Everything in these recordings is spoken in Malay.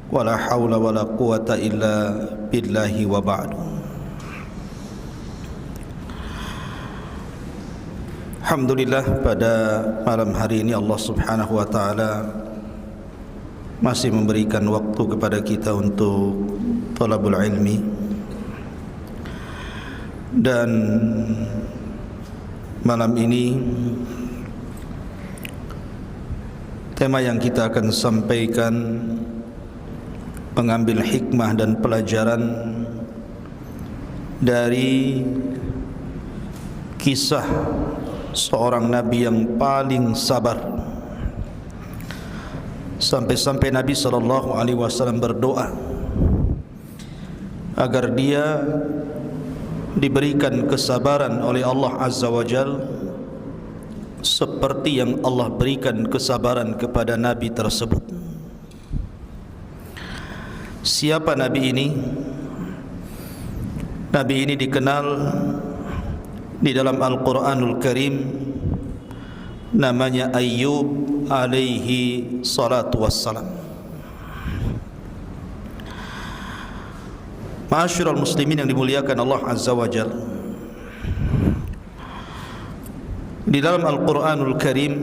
wala haula wala quwata illa billahi wa ba'du. Alhamdulillah, pada malam hari ini Allah Subhanahu wa taala masih memberikan waktu kepada kita untuk talabul ilmi, dan malam ini tema yang kita akan sampaikan mengambil hikmah dan pelajaran dari kisah seorang Nabi yang paling sabar, sampai-sampai Nabi SAW berdoa agar dia diberikan kesabaran oleh Allah Azza wa Jalla seperti yang Allah berikan kesabaran kepada Nabi tersebut. Siapa Nabi ini? Nabi ini dikenal di dalam Al-Quranul Karim, namanya Ayyub alaihi salatu wassalam. Ma'asyiral muslimin yang dimuliakan Allah Azza wa Jalla, di dalam Al-Quranul Karim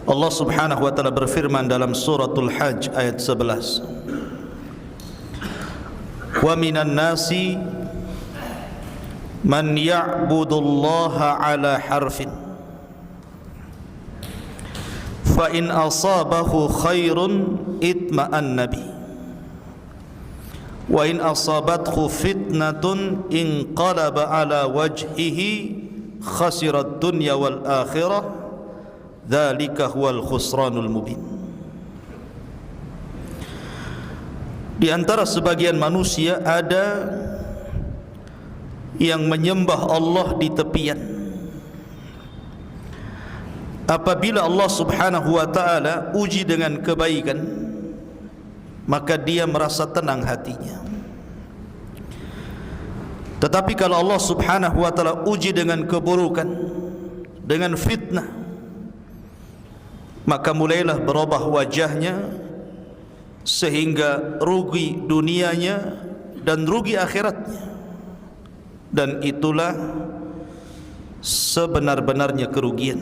Allah Subhanahu wa taala berfirman dalam suratul Hajj ayat 11, wa minan nasi man ya'budullaha ala harfin fa in asabahu khairun itma'anna bi wa in asabathu fitnatun inqalaba ala wajhihi khasirat dunya wal akhirah dzalika huwal khusranul mubin. Di antara sebagian manusia ada yang menyembah Allah di tepian. Apabila Allah Subhanahu wa taala uji dengan kebaikan, maka dia merasa tenang hatinya. Tetapi kalau Allah Subhanahu wa taala uji dengan keburukan, dengan fitnah, maka mulailah berubah wajahnya sehingga rugi dunianya dan rugi akhiratnya. Dan itulah sebenar-benarnya kerugian.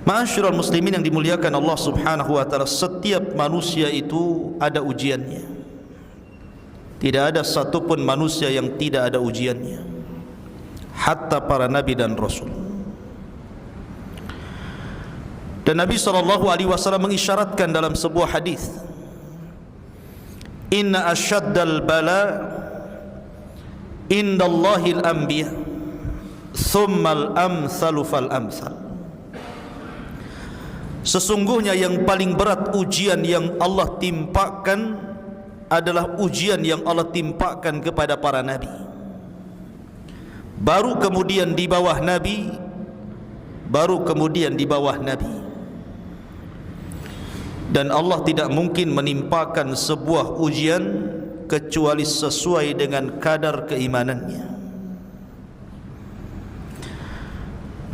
Ma'asyiral muslimin yang dimuliakan Allah Subhanahu wa taala, setiap manusia itu ada ujiannya. Tidak ada satupun manusia yang tidak ada ujiannya, hatta para nabi dan rasul. Dan Nabi SAW mengisyaratkan dalam sebuah hadis, inna asyaddal bala indallahil anbiya thummal amsalu fal amsal. Sesungguhnya yang paling berat ujian yang Allah timpakan adalah ujian yang Allah timpakan kepada para nabi, baru kemudian di bawah nabi, baru kemudian di bawah nabi. Dan Allah tidak mungkin menimpakan sebuah ujian kecuali sesuai dengan kadar keimanannya.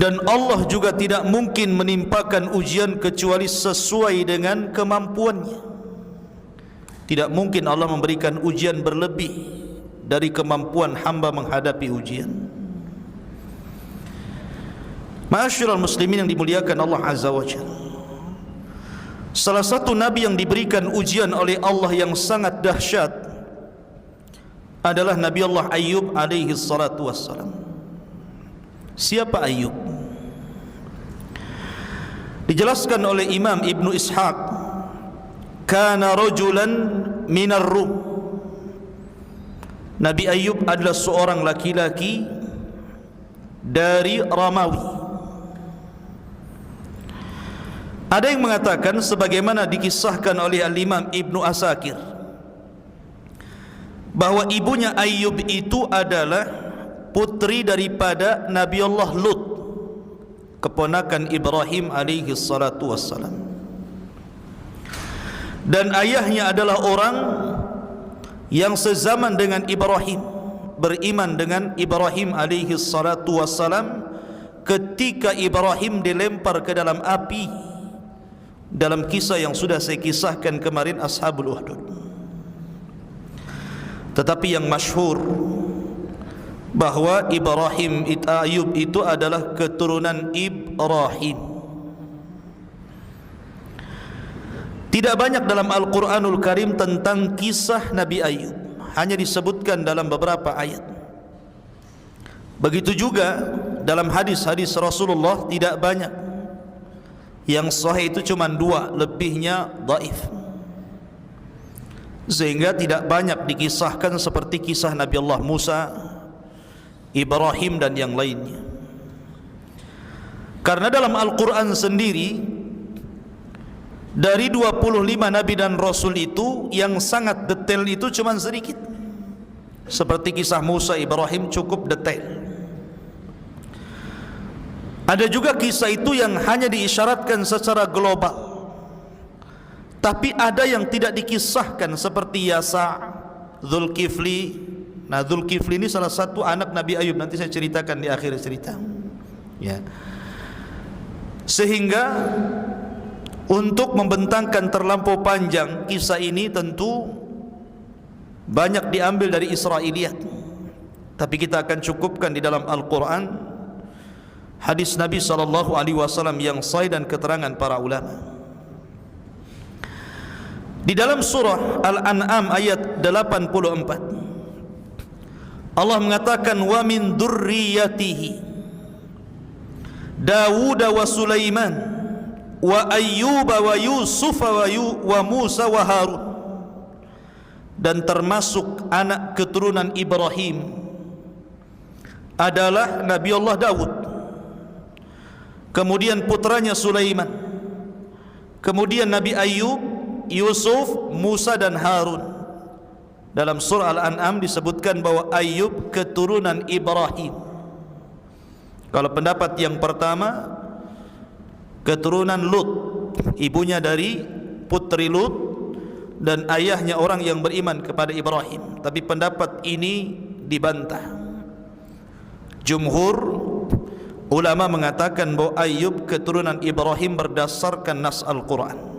Dan Allah juga tidak mungkin menimpakan ujian kecuali sesuai dengan kemampuannya. Tidak mungkin Allah memberikan ujian berlebih dari kemampuan hamba menghadapi ujian. Ma'asyiral muslimin yang dimuliakan Allah Azza wa Jalla, salah satu nabi yang diberikan ujian oleh Allah yang sangat dahsyat adalah Nabi Allah Ayyub alaihi salatu wassalam. Siapa Ayyub? Dijelaskan oleh Imam Ibnu Ishaq, kana rajulan minar Rum. Nabi Ayyub adalah seorang laki-laki dari Romawi. Ada yang mengatakan sebagaimana dikisahkan oleh Al-Imam Ibnu Asakir, bahwa ibunya Ayyub itu adalah putri daripada Nabi Allah Lut, keponakan Ibrahim alaihi salatu wassalam. Dan ayahnya adalah orang yang sezaman dengan Ibrahim, beriman dengan Ibrahim alaihi salatu wassalam ketika Ibrahim dilempar ke dalam api dalam kisah yang sudah saya kisahkan kemarin, Ashabul Ukhdud. Tetapi yang masyhur bahwa Ayub itu adalah keturunan Ibrahim. Tidak banyak dalam Al-Quranul Karim tentang kisah Nabi Ayub, hanya disebutkan dalam beberapa ayat. Begitu juga dalam hadis-hadis Rasulullah tidak banyak. Yang sahih itu cuma 2, lebihnya dhaif. Sehingga tidak banyak dikisahkan seperti kisah Nabi Allah Musa, Ibrahim dan yang lainnya. Karena dalam Al-Quran sendiri, dari 25 Nabi dan Rasul itu, yang sangat detail itu cuma sedikit. Seperti kisah Musa, Ibrahim cukup detail. Ada juga kisah itu yang hanya diisyaratkan secara global, tapi ada yang tidak dikisahkan seperti Yasa, Zulkifli. Nah, Zulkifli ini salah satu anak Nabi Ayub, nanti saya ceritakan di akhir cerita. Ya. Sehingga untuk membentangkan terlampau panjang kisah ini tentu banyak diambil dari Israiliyat, tapi kita akan cukupkan di dalam Al-Quran, hadis Nabi SAW yang sahih dan keterangan para ulama. Di dalam surah Al-An'am ayat 84, Allah mengatakan, wa min dzurriyyatihi Dawud wa Sulaiman wa Ayyub wa Yusuf wa Musa wa Harun. Dan termasuk anak keturunan Ibrahim adalah Nabi Allah Dawud, kemudian putranya Sulaiman, kemudian Nabi Ayub, Yusuf, Musa dan Harun. Dalam surah Al-An'am disebutkan bahwa Ayub keturunan Ibrahim. Kalau pendapat yang pertama, keturunan Lut, ibunya dari putri Lut dan ayahnya orang yang beriman kepada Ibrahim. Tapi pendapat ini dibantah. Jumhur ulama mengatakan bahwa Ayub keturunan Ibrahim berdasarkan nas Al-Quran.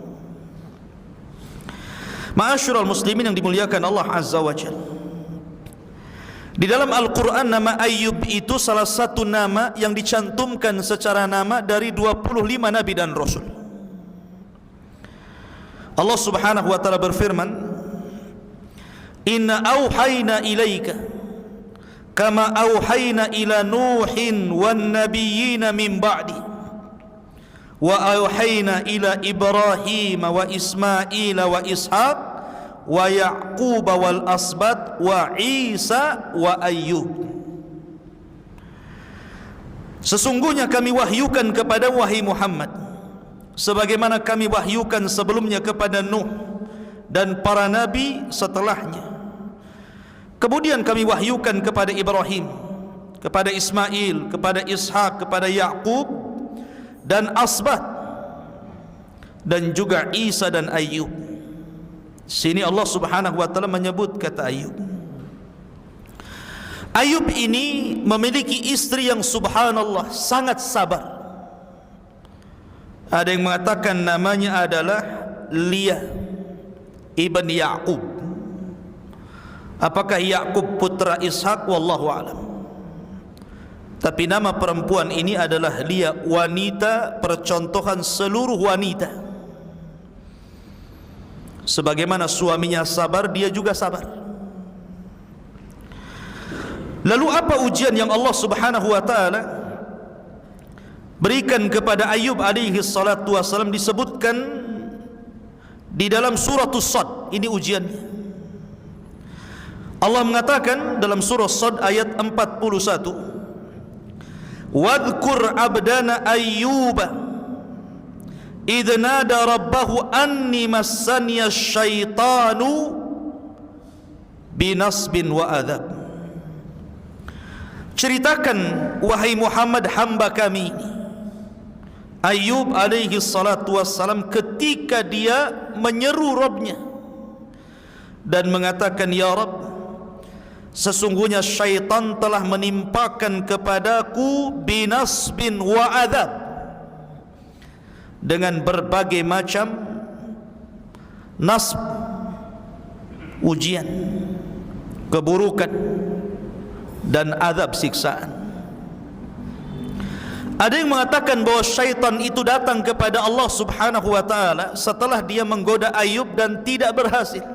Ma'asyiral muslimin yang dimuliakan Allah Azza wa Jalla, di dalam Al-Quran nama Ayub itu salah satu nama yang dicantumkan secara nama dari 25 Nabi dan Rasul. Allah Subhanahu wa ta'ala berfirman, inna auhayna ilaika kama auhayna ila Nuhin wan nabiyyina min ba'di wa auhayna ila Ibrahim wa Ismail wa Ishaq wa Ya'qub wal asbat wa Isa wa Ayyub. Sesungguhnya kami wahyukan kepada wahai Muhammad sebagaimana kami wahyukan sebelumnya kepada Nuh dan para nabi setelahnya. Kemudian kami wahyukan kepada Ibrahim, kepada Ismail, kepada Ishak, kepada Ya'qub dan Asbat, dan juga Isa dan Ayyub. Sini Allah Subhanahu wa ta'ala menyebut kata Ayyub. Ayyub ini memiliki istri yang subhanallah sangat sabar. Ada yang mengatakan namanya adalah Liyah ibn Ya'qub. Apakah Ya'qub putra Ishak? Wallahu a'lam. Tapi nama perempuan ini adalah Liyah, wanita percontohan seluruh wanita. Sebagaimana suaminya sabar, dia juga sabar. Lalu apa ujian yang Allah Subhanahu wa ta'ala berikan kepada Ayub alaihi salatu wassalam? Disebutkan di dalam surah As-Sad. Ini ujiannya. Allah mengatakan dalam surah As-Sad ayat 41, wadhkur abdana Ayyuba idh nada rabbahu anni massaniya syaitanu binasbin wa adab. Ceritakan wahai Muhammad hamba kami Ayub alaihi salatu wassalam ketika dia menyeru Rabbnya dan mengatakan, ya Rabb, sesungguhnya syaitan telah menimpakan kepadaku binasbin wa adab, dengan berbagai macam nasb, ujian, keburukan dan azab siksaan. Ada yang mengatakan bahawa syaitan itu datang kepada Allah Subhanahu wa taala setelah dia menggoda Ayub dan tidak berhasil,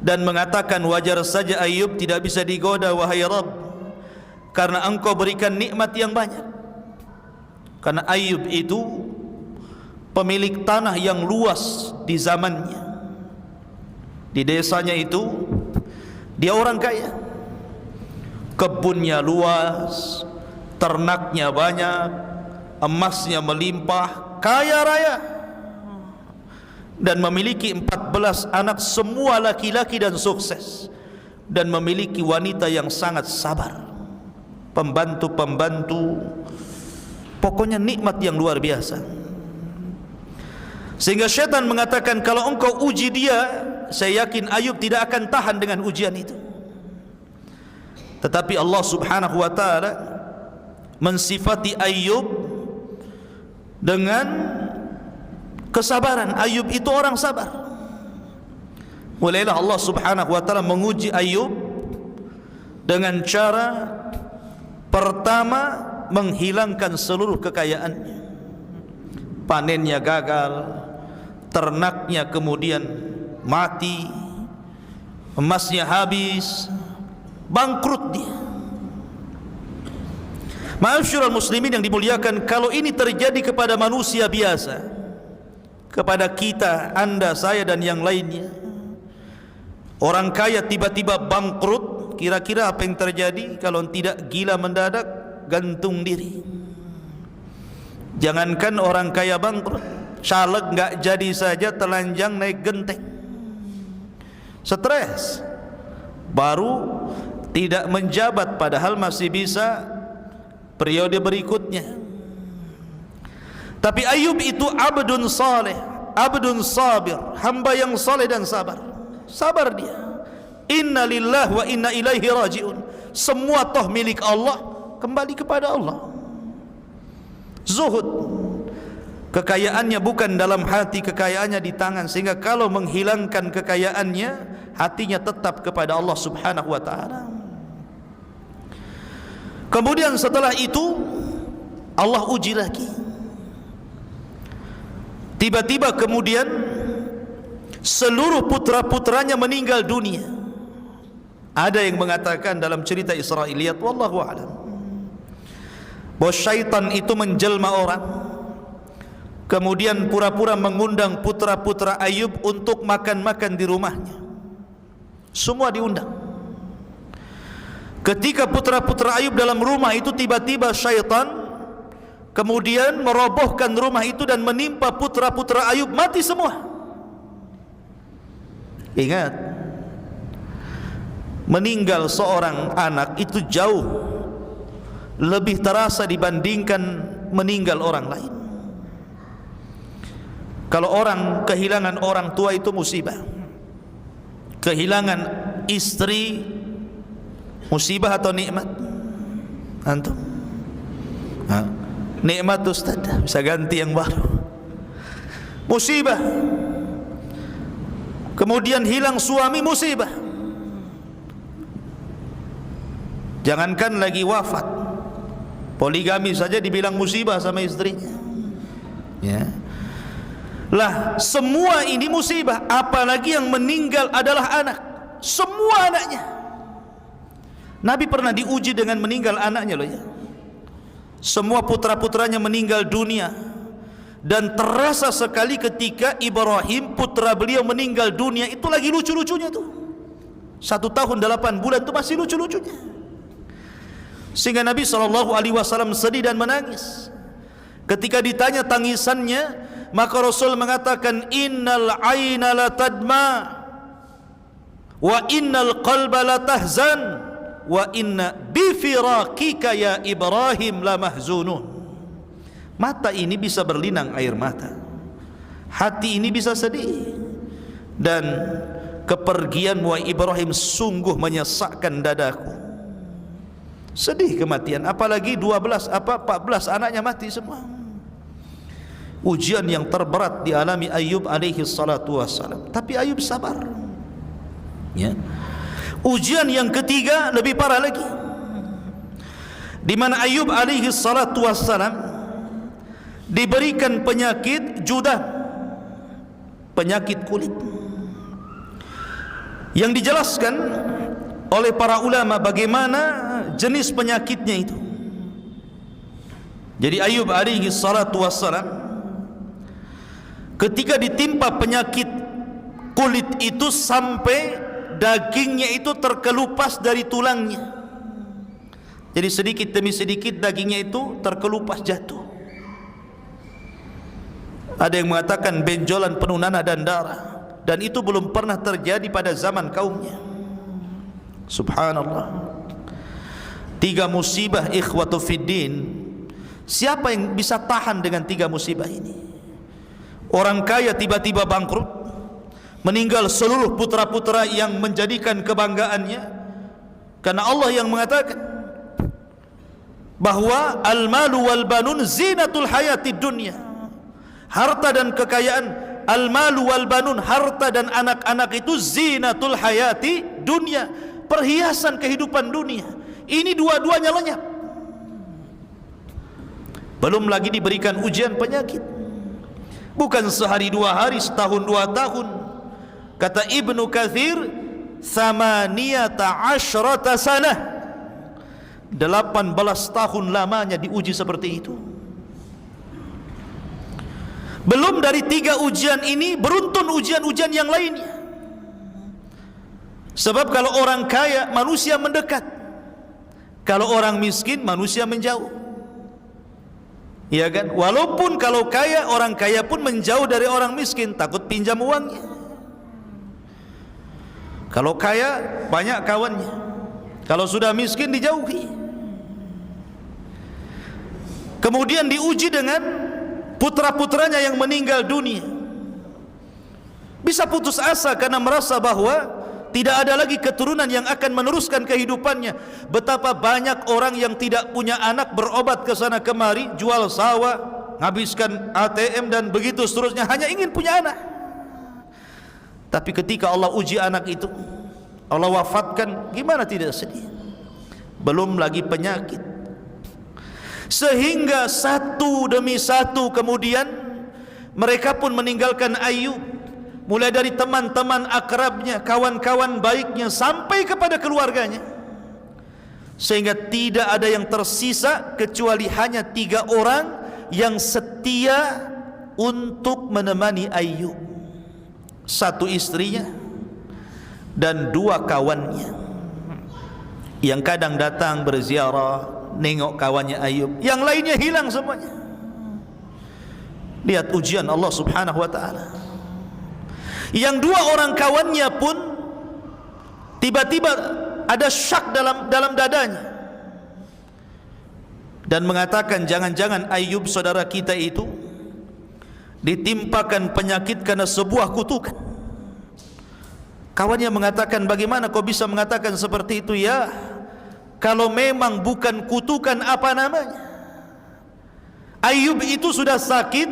dan mengatakan, wajar saja Ayub tidak bisa digoda wahai Rabb, karena engkau berikan nikmat yang banyak. Karena Ayub itu pemilik tanah yang luas di zamannya. Di desanya itu dia orang kaya, kebunnya luas, ternaknya banyak, emasnya melimpah, kaya raya, dan memiliki 14 anak, semua laki-laki dan sukses, dan memiliki wanita yang sangat sabar, pembantu-pembantu, pokoknya nikmat yang luar biasa. Sehingga syaitan mengatakan, kalau engkau uji dia, saya yakin Ayub tidak akan tahan dengan ujian itu. Tetapi Allah Subhanahu wa taala mensifati Ayub dengan kesabaran. Ayub itu orang sabar. Mulailah Allah Subhanahu wa taala menguji Ayub dengan cara pertama menghilangkan seluruh kekayaannya. Panennya gagal, ternaknya kemudian mati, emasnya habis, bangkrut dia. Ma'asyiral muslimin yang dimuliakan, kalau ini terjadi kepada manusia biasa, kepada kita, anda, saya dan yang lainnya, orang kaya tiba-tiba bangkrut, kira-kira apa yang terjadi? Kalau tidak gila mendadak, gantung diri. Jangankan orang kaya bangkrut, caleg enggak jadi saja, telanjang naik genteng, stres, baru tidak menjabat padahal masih bisa periode berikutnya. Tapi Ayub itu abdun saleh, abdun sabir, hamba yang saleh dan sabar. Sabar dia. Inna lillahi wa inna ilaihi raji'un. Semua toh milik Allah, kembali kepada Allah. Zuhud, kekayaannya bukan dalam hati, kekayaannya di tangan, sehingga kalau menghilangkan kekayaannya, hatinya tetap kepada Allah Subhanahu wa taala. Kemudian setelah itu Allah uji lagi. Tiba-tiba kemudian seluruh putra-putranya meninggal dunia. Ada yang mengatakan dalam cerita Israiliyat, wallahu a'lam, bahwa syaitan itu menjelma orang, kemudian pura-pura mengundang putra-putra Ayub untuk makan-makan di rumahnya. Semua diundang. Ketika putra-putra Ayub dalam rumah itu, tiba-tiba syaitan kemudian merobohkan rumah itu dan menimpa putra-putra Ayub, mati semua. Ingat, meninggal seorang anak itu jauh lebih terasa dibandingkan meninggal orang lain. Kalau orang kehilangan orang tua itu musibah, kehilangan istri musibah atau nikmat? Antum? Nikmat Ustaz, bisa ganti yang baru. Musibah. Kemudian hilang suami, musibah. Jangankan lagi wafat, poligami saja dibilang musibah sama istrinya. Ya. Lah, semua ini musibah, apalagi yang meninggal adalah anak. Semua anaknya. Nabi pernah diuji dengan meninggal anaknya loh ya. Semua putra-putranya meninggal dunia, dan terasa sekali ketika Ibrahim putra beliau meninggal dunia, itu lagi lucu-lucunya tuh. 1 tahun 8 bulan itu masih lucu-lucunya. Sehingga Nabi SAW sedih dan menangis. Ketika ditanya tangisannya, maka Rasul mengatakan, innal aina la tadma wa innal qalba la tahzan wa inna bifiraqika ya Ibrahim la mahzunun. Mata ini bisa berlinang air mata, hati ini bisa sedih, dan kepergianmu Ibrahim sungguh menyesakkan dadaku. Sedih kematian, apalagi 14 anaknya mati semua. ujian yang terberat dialami Ayub alaihi salatu wassalam, tapi Ayub sabar. Ya. Ujian yang ketiga lebih parah lagi, di mana Ayub alaihi salatu wassalam diberikan penyakit judah, penyakit kulit, yang dijelaskan oleh para ulama bagaimana jenis penyakitnya itu. Jadi Ayub alaihi salatu wassalam ketika ditimpa penyakit kulit itu sampai dagingnya itu terkelupas dari tulangnya. Jadi sedikit demi sedikit dagingnya itu terkelupas jatuh. Ada yang mengatakan benjolan penuh nanah dan darah, dan itu belum pernah terjadi pada zaman kaumnya. Subhanallah. 3 musibah ikhwatu fiddin. Siapa yang bisa tahan dengan 3 musibah ini? Orang kaya tiba-tiba bangkrut, meninggal seluruh putra-putra yang menjadikan kebanggaannya, karena Allah yang mengatakan bahwa al-malu wal banun zinatul hayatid dunya. Harta dan kekayaan, al-malu wal banun, harta dan anak-anak itu zinatul hayati dunya, perhiasan kehidupan dunia. Ini dua-duanya lenyap. Belum lagi diberikan ujian penyakit, bukan sehari 2 hari, setahun 2 tahun. Kata Ibnu Katsir, 18 sanah, 18 tahun lamanya diuji seperti itu. Belum dari 3 ujian ini, beruntun ujian-ujian yang lainnya. Sebab kalau orang kaya, manusia mendekat. Kalau orang miskin, manusia menjauh. Ya kan? Walaupun kalau kaya, orang kaya pun menjauh dari orang miskin, takut pinjam uangnya. Kalau kaya, banyak kawannya. Kalau sudah miskin, dijauhi. Kemudian diuji dengan putra-putranya yang meninggal dunia. Bisa putus asa karena merasa bahwa tidak ada lagi keturunan yang akan meneruskan kehidupannya. Betapa banyak orang yang tidak punya anak berobat ke sana kemari, jual sawah, menghabiskan ATM dan begitu seterusnya, hanya ingin punya anak. Tapi ketika Allah uji anak itu, Allah wafatkan, gimana tidak sedih? Belum lagi penyakit. Sehingga satu demi satu kemudian mereka pun meninggalkan Ayub, mulai dari teman-teman akrabnya, kawan-kawan baiknya, sampai kepada keluarganya, sehingga tidak ada yang tersisa kecuali hanya 3 orang yang setia untuk menemani Ayub. 1 istrinya dan 2 kawannya yang kadang datang berziarah, nengok kawannya Ayub. Yang lainnya hilang semuanya. Lihat ujian Allah subhanahu wa ta'ala. Yang 2 orang kawannya pun tiba-tiba ada syak dalam dadanya dan mengatakan, jangan-jangan Ayub saudara kita itu ditimpakan penyakit karena sebuah kutukan. Kawannya mengatakan, bagaimana kau bisa mengatakan seperti itu? Ya, kalau memang bukan kutukan, apa namanya? Ayub itu sudah sakit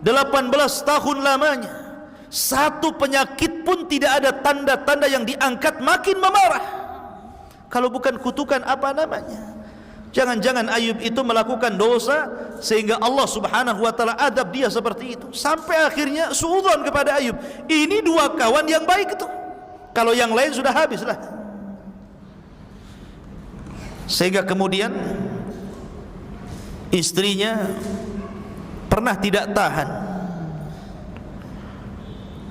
18 tahun lamanya. 1 penyakit pun tidak ada tanda-tanda yang diangkat, makin memarah. Kalau bukan kutukan, apa namanya? Jangan-jangan Ayub itu melakukan dosa sehingga Allah subhanahu wa ta'ala adab dia seperti itu. Sampai akhirnya suudzon kepada Ayub. Ini 2 kawan yang baik itu, kalau yang lain sudah habislah. Sehingga kemudian istrinya pernah tidak tahan.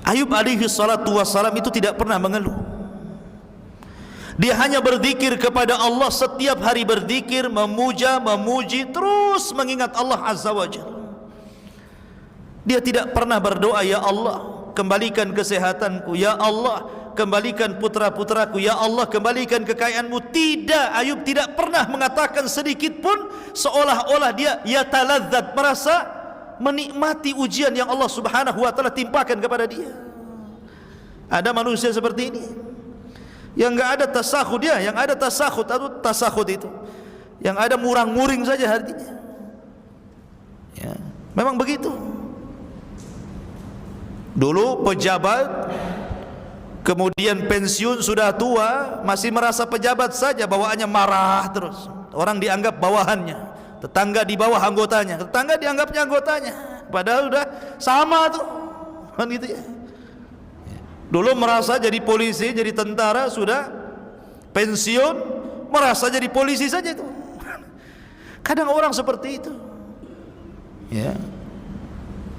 Ayub alaihi salatu wassalam itu tidak pernah mengeluh. Dia hanya berzikir kepada Allah, setiap hari berzikir, memuja, memuji, terus mengingat Allah azza wa jalla. Dia tidak pernah berdoa, ya Allah kembalikan kesehatanku, ya Allah kembalikan putra-putraku, ya Allah kembalikan kekayaanmu. Tidak, Ayub tidak pernah mengatakan sedikit pun seolah-olah dia yataladzat, merasa menikmati ujian yang Allah subhanahu wa ta'ala timpakan kepada dia. Ada manusia seperti ini yang enggak ada tasakhud dia, yang ada tasakhud atau tasakhud itu yang ada murang-muring saja hatinya. Ya, memang begitu. Dulu pejabat, kemudian pensiun, sudah tua, masih merasa pejabat saja, bawaannya marah terus. Orang dianggap bawahannya, tetangga di bawah anggotanya, tetangga dianggapnya anggotanya, padahal udah sama tuh, kan gitu ya. Dulu merasa jadi polisi, jadi tentara, sudah pensiun merasa jadi polisi saja tuh. Kadang orang seperti itu, ya.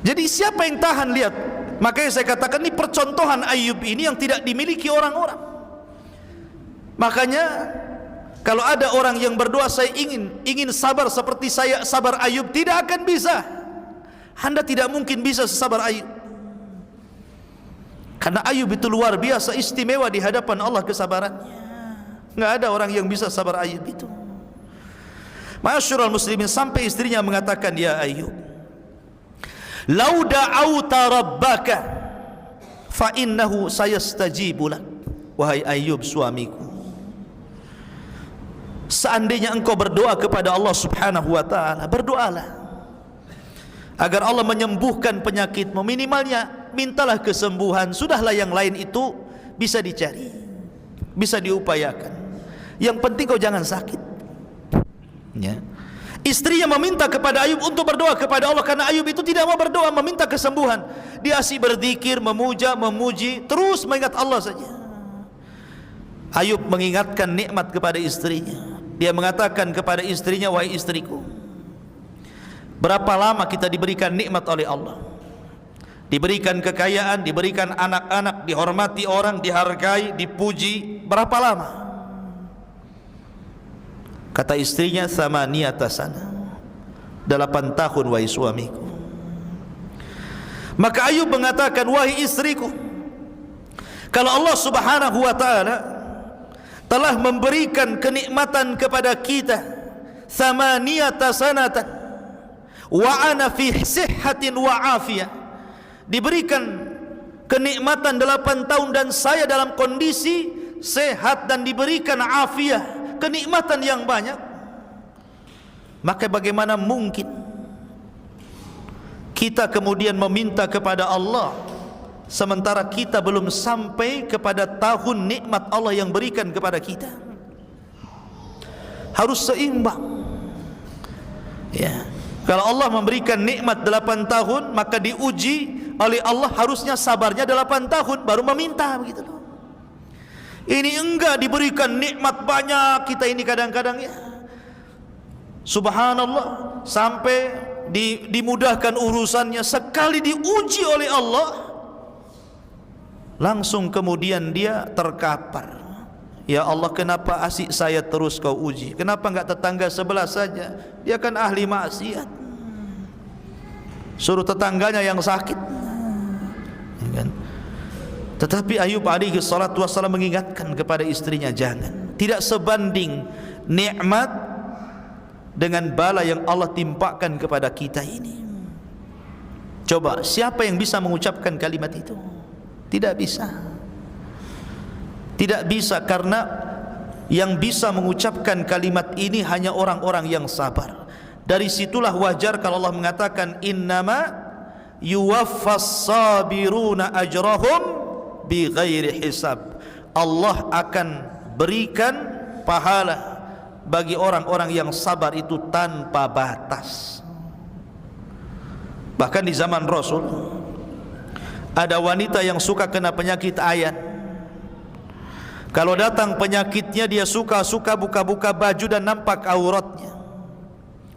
Jadi siapa yang tahan? Lihat, makanya saya katakan ini percontohan Ayub ini yang tidak dimiliki orang-orang. Makanya kalau ada orang yang berdoa, saya ingin sabar seperti saya sabar Ayub, tidak akan bisa. Anda tidak mungkin bisa sesabar Ayub, karena Ayub itu luar biasa istimewa di hadapan Allah kesabarannya. Nggak ada orang yang bisa sabar Ayub itu. Ma'asyiral muslimin, sampai istrinya mengatakan, ya Ayub, lau da'auta rabbaka fa innahu sayastajibu lak. Wahai Ayub suamiku, seandainya engkau berdoa kepada Allah subhanahu wa ta'ala, berdoalah agar Allah menyembuhkan penyakitmu. Minimalnya mintalah kesembuhan. Sudahlah yang lain itu bisa dicari, bisa diupayakan. Yang penting kau jangan sakit, ya. Istrinya meminta kepada Ayub untuk berdoa kepada Allah, karena Ayub itu tidak mau berdoa meminta kesembuhan. Dia asyik berzikir, memuja, memuji, terus mengingat Allah saja. Ayub mengingatkan nikmat kepada istrinya. Dia mengatakan kepada istrinya, wahai istriku, berapa lama kita diberikan nikmat oleh Allah, diberikan kekayaan, diberikan anak-anak, dihormati orang, dihargai, dipuji, berapa lama? Kata istrinya, thamaniyata sana, 8 tahun wahai suamiku. Maka Ayub mengatakan, wahai istriku, kalau Allah subhanahu wa ta'ala telah memberikan kenikmatan kepada kita, thamaniyata sanatan wa ana fi sihhatin wa afiyah, diberikan kenikmatan 8 tahun dan saya dalam kondisi sehat dan diberikan afiyah, kenikmatan yang banyak, maka bagaimana mungkin kita kemudian meminta kepada Allah sementara kita belum sampai kepada tahun nikmat Allah yang berikan kepada kita? Harus seimbang, ya. Kalau Allah memberikan nikmat 8 tahun, maka diuji oleh Allah, harusnya sabarnya 8 tahun baru meminta, begitu loh. Ini enggak, diberikan nikmat banyak, kita ini kadang-kadang, ya, subhanallah, sampai dimudahkan urusannya, sekali diuji oleh Allah langsung kemudian dia terkapar. Ya Allah, kenapa asyik saya terus kau uji? Kenapa enggak tetangga sebelah saja? Dia kan ahli maksiat, suruh tetangganya yang sakit, ya kan? Tetapi Ayub alaihi salatu wassalam mengingatkan kepada istrinya, jangan, tidak sebanding nikmat dengan bala yang Allah timpakan kepada kita ini. Coba, siapa yang bisa mengucapkan kalimat itu? Tidak bisa. Tidak bisa, karena yang bisa mengucapkan kalimat ini hanya orang-orang yang sabar. Dari situlah wajar kalau Allah mengatakan, innama yuwaffas sabiruna ajrahum bi ghairi hisab. Allah akan berikan pahala bagi orang-orang yang sabar itu tanpa batas. Bahkan di zaman Rasul ada wanita yang suka kena penyakit ayan. Kalau datang penyakitnya, dia suka buka-buka baju dan nampak auratnya.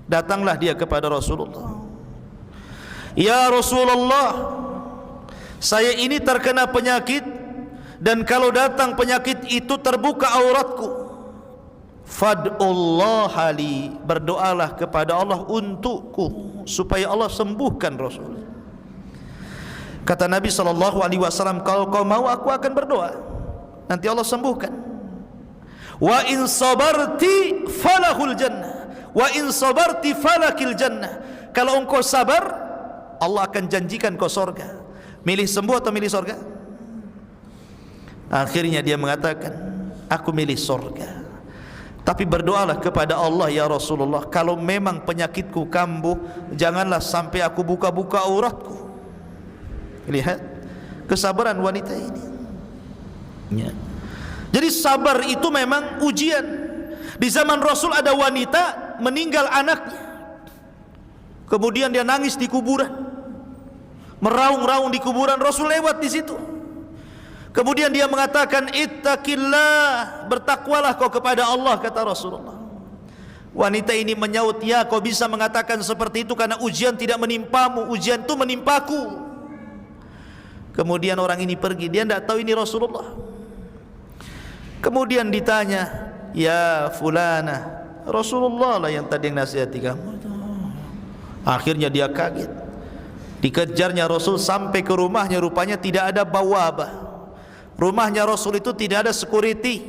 Datanglah dia kepada Rasulullah, ya Rasulullah, saya ini terkena penyakit, dan kalau datang penyakit itu terbuka auratku. Fad'ullaha li, berdoalah kepada Allah untukku supaya Allah sembuhkan Rasul. Kata Nabi SAW, kalau kau mau aku akan berdoa, nanti Allah sembuhkan. Wa in sabarti falahul jannah, wa in sabarti falakil jannah. Kalau engkau sabar, Allah akan janjikan kau surga. Milih sembuh atau milih surga? Akhirnya dia mengatakan, aku milih surga. Tapi berdoalah kepada Allah, ya Rasulullah, kalau memang penyakitku kambuh, janganlah sampai aku buka-buka auratku. Lihat, kesabaran wanita ini. Ya. Jadi sabar itu memang ujian. Di zaman Rasul ada wanita meninggal anaknya, kemudian dia nangis di kuburan, meraung-raung di kuburan. Rasul lewat di situ, kemudian dia mengatakan, ittaqillah, bertakwalah kau kepada Allah, kata Rasulullah. Wanita ini menyaut, ya kau bisa mengatakan seperti itu karena ujian tidak menimpamu, ujian itu menimpaku. Kemudian orang ini pergi, dia tidak tahu ini Rasulullah. Kemudian ditanya, ya fulana, Rasulullah lah yang tadi nasihati kamu. Akhirnya dia kaget, dikejarnya Rasul sampai ke rumahnya. Rupanya tidak ada bawabah. Rumahnya Rasul itu tidak ada security,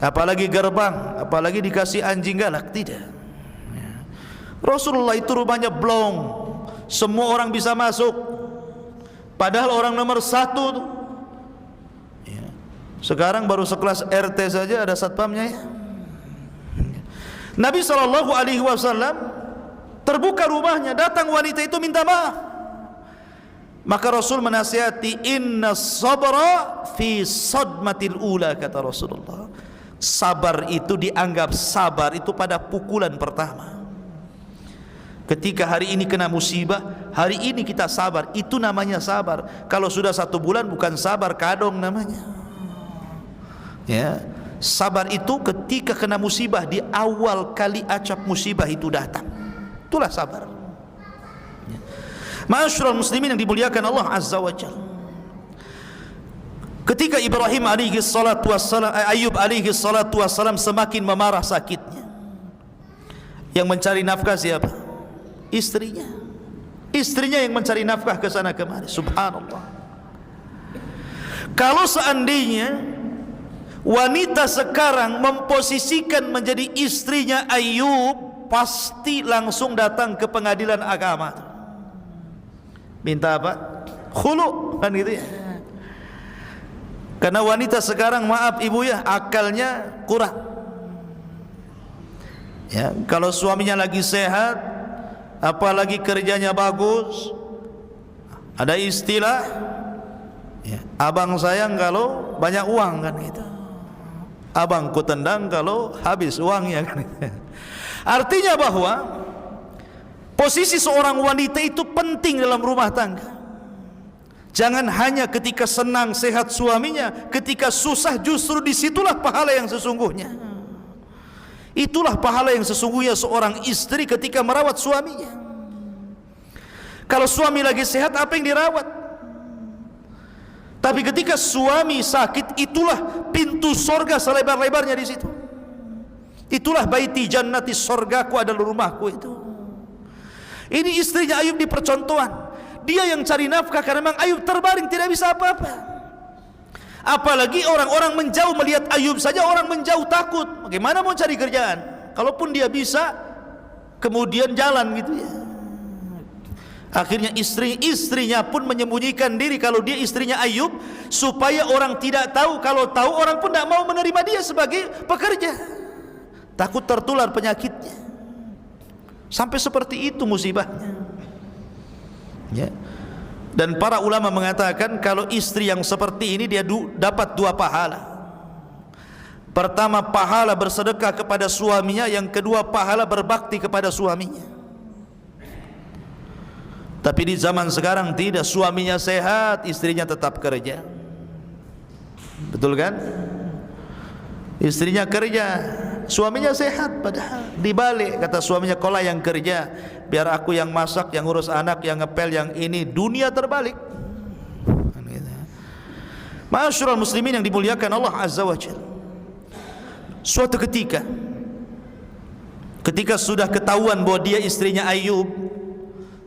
apalagi gerbang, apalagi dikasih anjing galak, tidak. Rasulullah itu rumahnya blong, semua orang bisa masuk, padahal orang nomor 1 tuh. Sekarang baru sekelas RT saja ada satpamnya ya. Nabi SAW terbuka rumahnya, datang wanita itu minta maaf. Maka Rasul menasihati, inna sabra fi sadmatil ula, kata Rasulullah. Sabar itu dianggap sabar itu pada pukulan pertama. Ketika hari ini kena musibah, hari ini kita sabar, itu namanya sabar. Kalau sudah 1 bulan bukan sabar, kadong namanya. Ya, sabar itu ketika kena musibah, di awal kali acap musibah itu datang, itulah sabar. Ya. Ma'asyiral muslimin yang dimuliakan Allah Azza wa Jalla, ketika Ibrahim alaihi salatu wassalam, Ayub alaihi salatu wassalam semakin memarah sakitnya, yang mencari nafkah siapa? Istrinya. Istrinya yang mencari nafkah ke sana kemari. Subhanallah. Kalau seandainya wanita sekarang memposisikan menjadi istrinya Ayub, pasti langsung datang ke pengadilan agama. Minta apa? Khulu, kan gitu ya. Karena wanita sekarang, maaf ibu ya, akalnya kurang. Ya, kalau suaminya lagi sehat, apalagi kerjanya bagus, ada istilah, ya, abang sayang kalau banyak uang, kan gitu. Abang ku tendang kalau habis uangnya, kan. Artinya bahwa posisi seorang wanita itu penting dalam rumah tangga. Jangan hanya ketika senang sehat suaminya, ketika susah justru disitulah pahala yang sesungguhnya. Itulah pahala yang sesungguhnya seorang istri ketika merawat suaminya. Kalau suami lagi sehat, apa yang dirawat? Tapi ketika suami sakit, itulah pintu sorga selebar-lebarnya di situ. Itulah baiti jannati, sorgaku adalah rumahku itu. Ini istrinya Ayub di percontohan. Dia yang cari nafkah karena memang Ayub terbaring tidak bisa apa-apa. Apalagi orang-orang menjauh melihat Ayub saja, orang menjauh takut. Bagaimana mau cari kerjaan? Kalaupun dia bisa, kemudian jalan gitu ya. Akhirnya istrinya pun menyembunyikan diri kalau dia istrinya Ayub, supaya orang tidak tahu. Kalau tahu, orang pun tidak mau menerima dia sebagai pekerja, takut tertular penyakitnya. Sampai seperti itu musibahnya ya. Dan para ulama mengatakan kalau istri yang seperti ini dia dapat 2 pahala. Pertama, pahala bersedekah kepada suaminya. Yang kedua, pahala berbakti kepada suaminya. Tapi di zaman sekarang tidak, suaminya sehat, istrinya tetap kerja. Betul kan? Istrinya kerja, suaminya sehat, padahal dibalik kata suaminya, kola yang kerja, biar aku yang masak, yang ngurus anak, yang ngepel, yang ini. Dunia terbalik. Ma'asyiral muslimin yang dimuliakan Allah Azza wa Jalla, suatu ketika sudah ketahuan bahwa dia istrinya Ayub,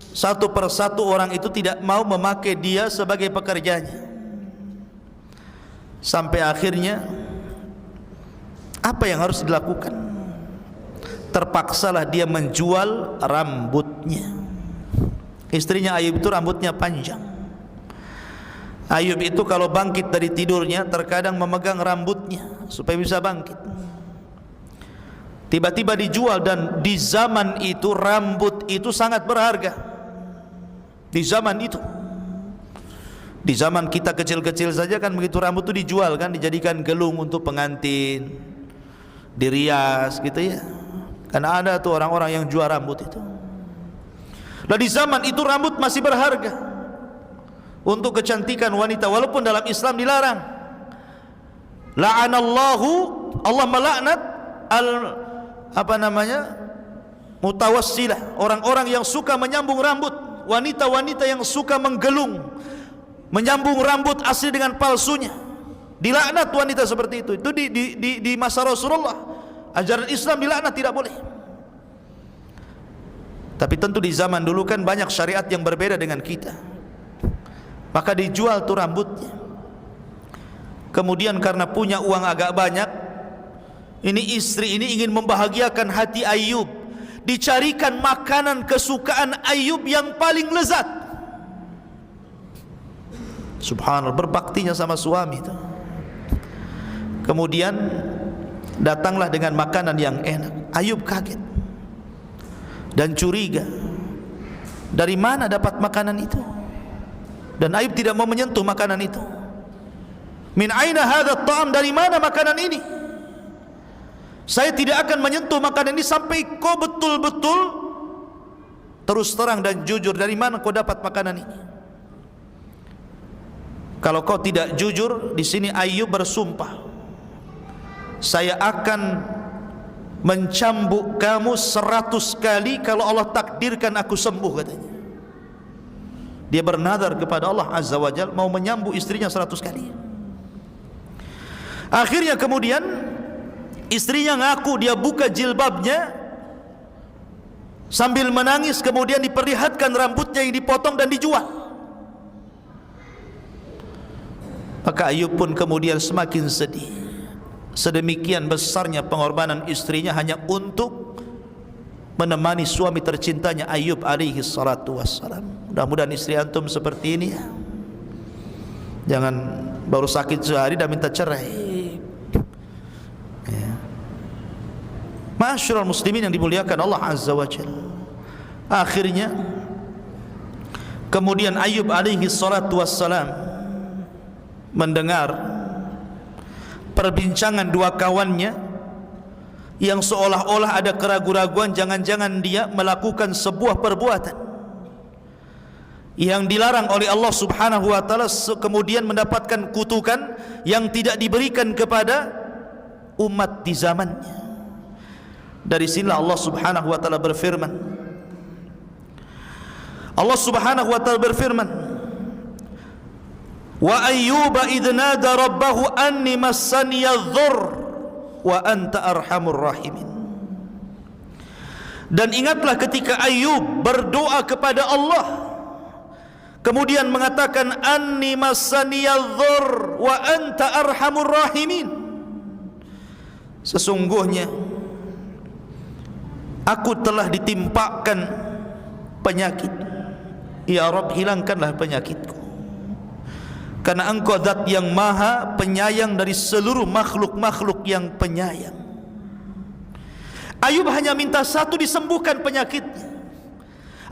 satu persatu orang itu tidak mau memakai dia sebagai pekerjanya. Sampai akhirnya apa yang harus dilakukan? Terpaksalah dia menjual rambutnya. Istrinya Ayub itu rambutnya panjang. Ayub itu kalau bangkit dari tidurnya terkadang memegang rambutnya supaya bisa bangkit. Tiba-tiba dijual, dan di zaman itu rambut itu sangat berharga. Di zaman itu Di zaman kita kecil-kecil saja kan begitu, rambut itu dijual kan, dijadikan gelung untuk pengantin, dirias gitu ya. Karena ada tuh orang-orang yang jual rambut itu. Nah di zaman itu rambut masih berharga untuk kecantikan wanita, walaupun dalam Islam dilarang. La'anallahu, Allah melaknat mutawassilah, orang-orang yang suka menyambung rambut, wanita-wanita yang suka menggelung, menyambung rambut asli dengan palsunya. Dilaknat wanita seperti itu. Itu di masa Rasulullah, ajaran Islam dilaknat, tidak boleh. Tapi tentu di zaman dulu kan banyak syariat yang berbeda dengan kita, maka dijual tuh rambutnya. Kemudian karena punya uang agak banyak, ini istri ini ingin membahagiakan hati Ayyub, dicarikan makanan kesukaan Ayyub yang paling lezat. Subhanallah, berbaktinya sama suami itu. Kemudian datanglah dengan makanan yang enak. Ayyub kaget dan curiga, dari mana dapat makanan itu? Dan Ayyub tidak mau menyentuh makanan itu. Min aina hadha ta'am, dari mana makanan ini? Saya tidak akan menyentuh makanan ini sampai kau betul-betul terus terang dan jujur, dari mana kau dapat makanan ini? Kalau kau tidak jujur, di sini Ayyub bersumpah, saya akan mencambuk kamu 100 kali kalau Allah takdirkan aku sembuh, katanya. Dia bernadar kepada Allah Azza wa Jalla mau menyambuk istrinya 100 kali. Akhirnya kemudian istrinya ngaku, dia buka jilbabnya sambil menangis, kemudian diperlihatkan rambutnya yang dipotong dan dijual. Maka Ayyub pun kemudian semakin sedih. Sedemikian besarnya pengorbanan istrinya hanya untuk menemani suami tercintanya Ayyub alaihi salatu wassalam. Mudah-mudahan istri antum seperti ini ya. Jangan baru sakit sehari dah minta cerai ya. Ma'asyiral muslimin yang dimuliakan Allah Azza wa Jalla. Akhirnya kemudian Ayyub alaihi salatu wassalam mendengar perbincangan dua kawannya yang seolah-olah ada keraguan-raguan, jangan-jangan dia melakukan sebuah perbuatan yang dilarang oleh Allah Subhanahu wa taala, kemudian mendapatkan kutukan yang tidak diberikan kepada umat di zamannya. Dari sinilah Allah Subhanahu wa taala berfirman. Allah Subhanahu wa taala berfirman, wa ayyuba idh nada rabbahu anni massani adh-dhurr wa anta arhamur rahimin. Dan ingatlah ketika Ayyub berdoa kepada Allah, kemudian mengatakan anni massani adh-dhurr wa anta arhamur rahimin, sesungguhnya aku telah ditimpakan penyakit, ya Rabb hilangkanlah penyakitku, karena engkau zat yang maha penyayang dari seluruh makhluk-makhluk yang penyayang. Ayyub hanya minta satu, disembuhkan penyakitnya.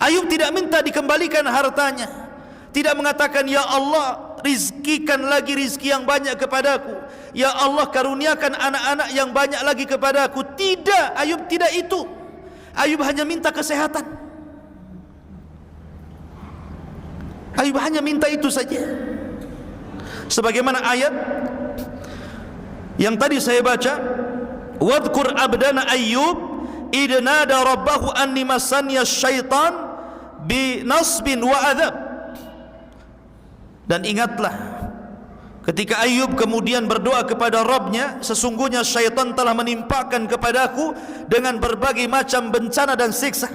Ayyub tidak minta dikembalikan hartanya, tidak mengatakan ya Allah rizkikan lagi rizki yang banyak kepadaku, ya Allah karuniakan anak-anak yang banyak lagi kepadaku. Tidak, Ayyub tidak itu. Ayyub hanya minta kesehatan. Ayyub hanya minta itu saja. Sebagaimana ayat yang tadi saya baca, wadhkur abdana Ayyub idh nada rabbahu anni massaniya syaitan bi nasbin wa adab. Dan ingatlah ketika Ayyub kemudian berdoa kepada Rabbnya, sesungguhnya syaitan telah menimpakan kepadaku dengan berbagai macam bencana dan siksa.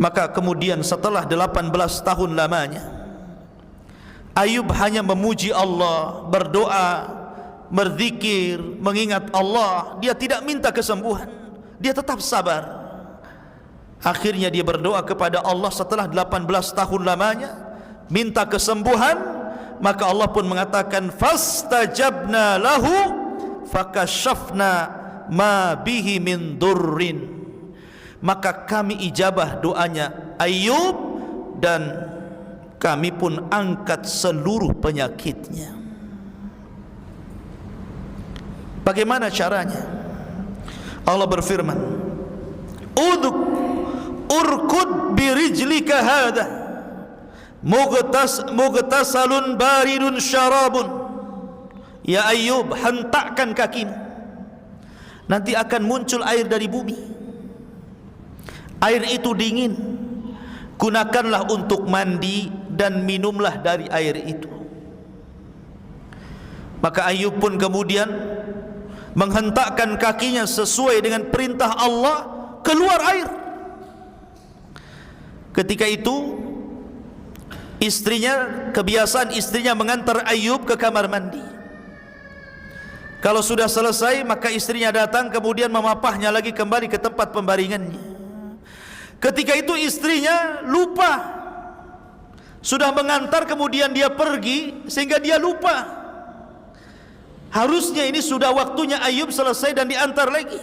Maka kemudian setelah 18 tahun lamanya, Ayyub hanya memuji Allah, berdoa, berzikir, mengingat Allah. Dia tidak minta kesembuhan, dia tetap sabar. Akhirnya dia berdoa kepada Allah setelah 18 tahun lamanya, minta kesembuhan. Maka Allah pun mengatakan fastajabna lahu fakashafna ma bihi min durrin. Maka kami ijabah doanya Ayyub dan kami pun angkat seluruh penyakitnya. Bagaimana caranya? Allah berfirman, uduk urkud birijlika hadha mughtasalun baridun syarabun. Ya Ayyub, hentakkan kakimu, nanti akan muncul air dari bumi. Air itu dingin, gunakanlah untuk mandi dan minumlah dari air itu. Maka Ayyub pun kemudian menghentakkan kakinya sesuai dengan perintah Allah, keluar air. Ketika itu kebiasaan istrinya mengantar Ayyub ke kamar mandi. Kalau sudah selesai, maka istrinya datang kemudian memapahnya lagi kembali ke tempat pembaringannya. Ketika itu istrinya lupa, sudah mengantar kemudian dia pergi sehingga dia lupa. Harusnya ini sudah waktunya Ayyub selesai dan diantar lagi.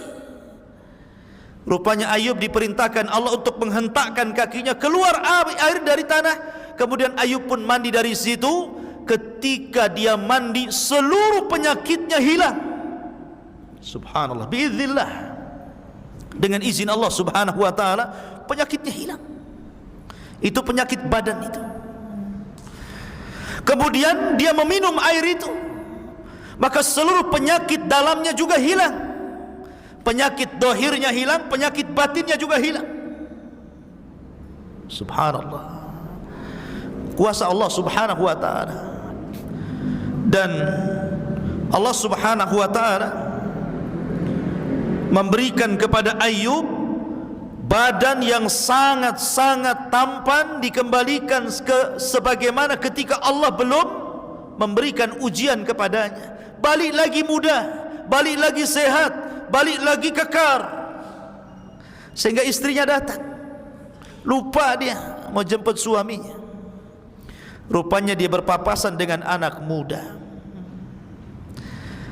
Rupanya Ayyub diperintahkan Allah untuk menghentakkan kakinya, keluar air dari tanah. Kemudian Ayyub pun mandi dari situ. Ketika dia mandi, seluruh penyakitnya hilang. Subhanallah, biiznillah, dengan izin Allah subhanahu wa ta'ala, penyakitnya hilang. Itu penyakit badan itu. Kemudian dia meminum air itu, maka seluruh penyakit dalamnya juga hilang. Penyakit dohirnya hilang, penyakit batinnya juga hilang. Subhanallah, kuasa Allah subhanahu wa ta'ala. Dan Allah subhanahu wa ta'ala memberikan kepada Ayyub badan yang sangat-sangat tampan, dikembalikan sebagaimana ketika Allah belum memberikan ujian kepadanya. Balik lagi muda, balik lagi sehat, balik lagi kekar. Sehingga istrinya datang, lupa dia mau jemput suaminya. Rupanya dia berpapasan dengan anak muda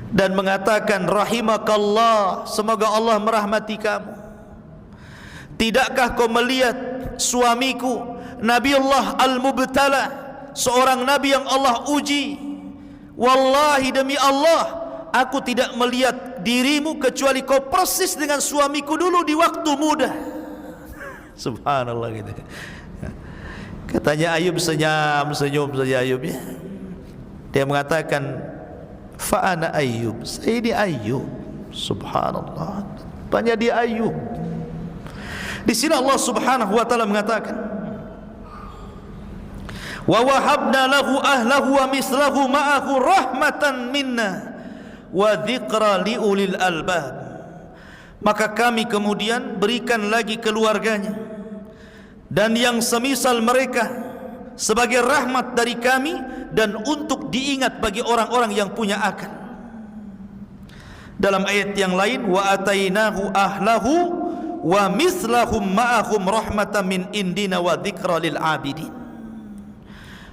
dan mengatakan, rahimakallah, semoga Allah merahmati kamu. Tidakkah kau melihat suamiku Nabiullah al-Mubtala, seorang nabi yang Allah uji? Wallahi, demi Allah, aku tidak melihat dirimu kecuali kau persis dengan suamiku dulu di waktu muda. Subhanallah gitu. Katanya Ayyub senyum saja Ayyub, ya. Dia mengatakan, fa ana Ayyub, saya ini Ayyub. Subhanallah, tanya dia Ayyub. Di sini Allah subhanahu wa ta'ala mengatakan, wa wahabna lahu ahlahu wa mislahu ma'ahu rahmatan minna wa dzikra liulil albab. Maka kami kemudian berikan lagi keluarganya dan yang semisal mereka sebagai rahmat dari kami dan untuk diingat bagi orang-orang yang punya akal. Dalam ayat yang lain, wa atainahu ahlahu wa mislahum ma'ahum rahmatan min indina wa dzikra lil abidin.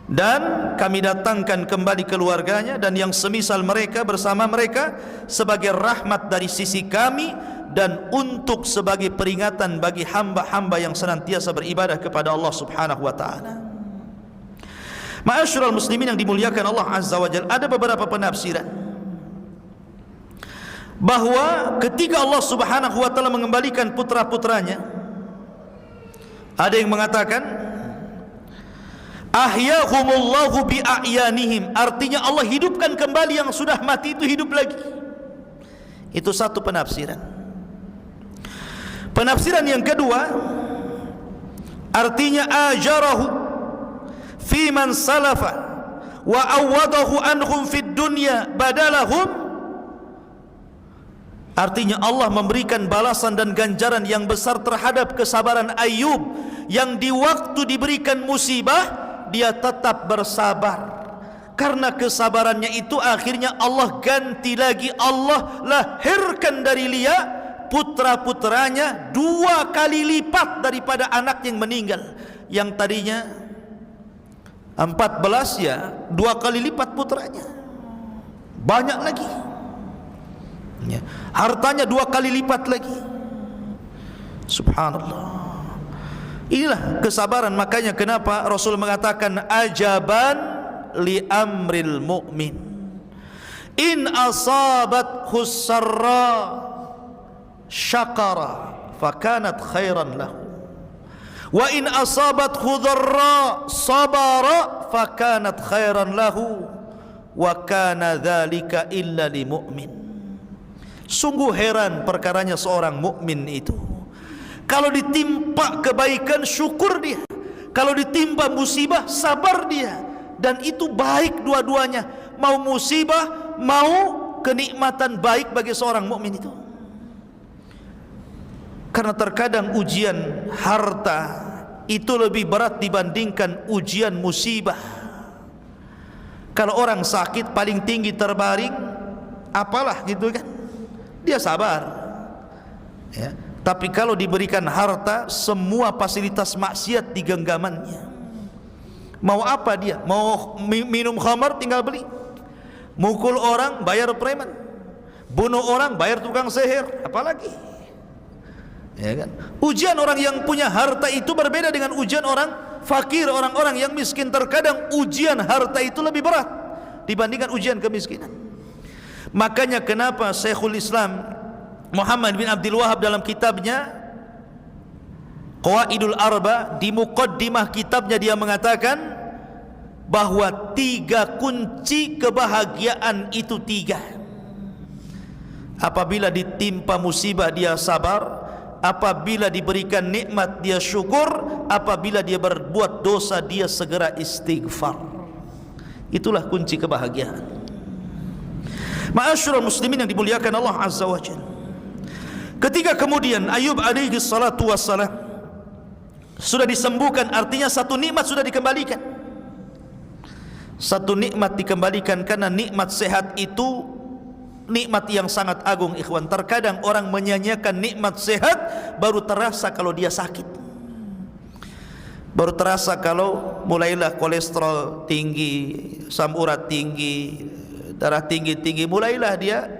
Dan kami datangkan kembali keluarganya dan yang semisal mereka bersama mereka sebagai rahmat dari sisi kami dan untuk sebagai peringatan bagi hamba-hamba yang senantiasa beribadah kepada Allah subhanahu wa ta'ala. Ma'asyiral muslimin yang dimuliakan Allah azza wa jalla, ada beberapa penafsiran bahwa ketika Allah subhanahu wa ta'ala mengembalikan putra-putranya, ada yang mengatakan ahyahumullahu bi'a'yanihim, artinya Allah hidupkan kembali yang sudah mati itu hidup lagi. Itu satu penafsiran. Penafsiran yang kedua, artinya ajarahu fi man salafa wa awadahu anhum fid dunya badalahum, artinya Allah memberikan balasan dan ganjaran yang besar terhadap kesabaran Ayyub yang di waktu diberikan musibah dia tetap bersabar. Karena kesabarannya itu akhirnya Allah ganti lagi, Allah lahirkan dari dia putra-putranya 2 kali lipat daripada anak yang meninggal. Yang tadinya 14, ya 2 kali lipat putranya, banyak lagi ya. Hartanya 2 kali lipat lagi. Subhanallah. Inilah kesabaran. Makanya kenapa Rasul mengatakan ajaban li amril mu'min, in asabat khusarra syakara fakanat khairan lahu, wa in asabat khudharra sabara fakanat khairan lahu, wa kana dzalika illa li mu'min. Sungguh heran perkaranya seorang mukmin itu. Kalau ditimpa kebaikan syukur dia, kalau ditimpa musibah sabar dia, dan itu baik dua-duanya. Mau musibah, mau kenikmatan, baik bagi seorang mukmin itu. Karena terkadang ujian harta itu lebih berat dibandingkan ujian musibah. Kalau orang sakit paling tinggi terbaring, apalah gitu kan, dia sabar ya. Tapi kalau diberikan harta, semua fasilitas maksiat di genggamannya. Mau apa dia? Mau minum khamar tinggal beli, mukul orang bayar preman, bunuh orang bayar tukang sihir, apalagi ya kan? Ujian orang yang punya harta itu berbeda dengan ujian orang fakir, orang-orang yang miskin. Terkadang ujian harta itu lebih berat dibandingkan ujian kemiskinan. Makanya kenapa Syekhul Islam Muhammad bin Abdul Wahab dalam kitabnya Qawaidul Arba, di muqaddimah kitabnya dia mengatakan bahwa 3 kunci kebahagiaan itu 3. Apabila ditimpa musibah dia sabar, apabila diberikan nikmat dia syukur, apabila dia berbuat dosa dia segera istighfar. Itulah kunci kebahagiaan. Ma'asyiral muslimin yang dimuliakan Allah Azza wa Jalla, ketika kemudian Ayub alaihi salatu wassalam sudah disembuhkan, artinya satu nikmat sudah dikembalikan. Satu nikmat dikembalikan, karena nikmat sehat itu nikmat yang sangat agung, ikhwan. Terkadang orang menyanyiakan nikmat sehat baru terasa kalau dia sakit, baru terasa kalau mulailah kolesterol tinggi, asam urat tinggi, darah tinggi, mulailah dia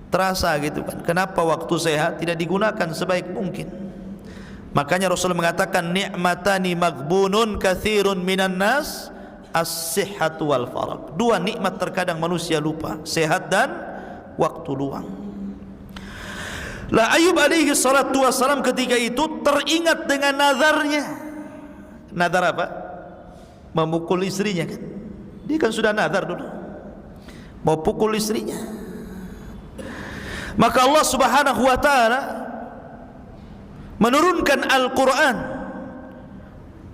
terasa gitu kan. Kenapa waktu sehat tidak digunakan sebaik mungkin? Makanya Rasul mengatakan ni'matani maghbunun katsirun minan nas, as-sihhatu wal farag. 2 nikmat terkadang manusia lupa, sehat dan waktu luang. Lah Ayub alaihi salatu wassalam ketika itu teringat dengan nazarnya. Nazar apa? Memukul istrinya kan. Dia kan sudah nazar dulu mau pukul istrinya. Maka Allah Subhanahu wa taala menurunkan Al-Qur'an